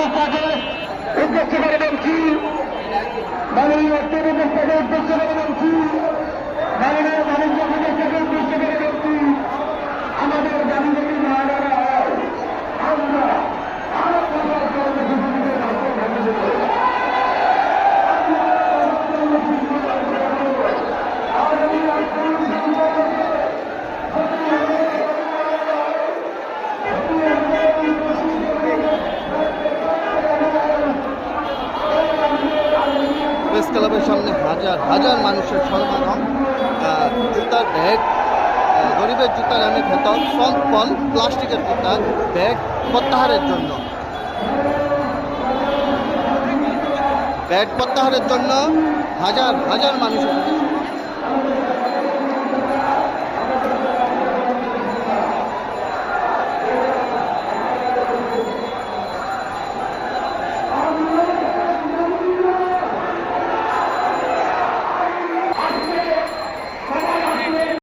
উপদেষ্টাকে উদ্দেশ্য করে বলছি, মাননীয় অর্থ উপদেষ্টাকে উদ্দেশ্য করে বলছি, মাননীয় বাণিজ্য উপদেষ্টাকে উদ্দেশ্য করে বলছি, আমাদের দাবি যদি না করা হয় আমরা আরো কর্মসূচিতে প্রেস ক্লাবের সামনে হাজার হাজার মানুষের সমাগম। জুতার ব্যাগ, গরিবের জুতা নামে খ্যাত ফল প্লাস্টিকের জুতা ব্যাগ প্রত্যাহারের জন্য, হাজার হাজার মানুষের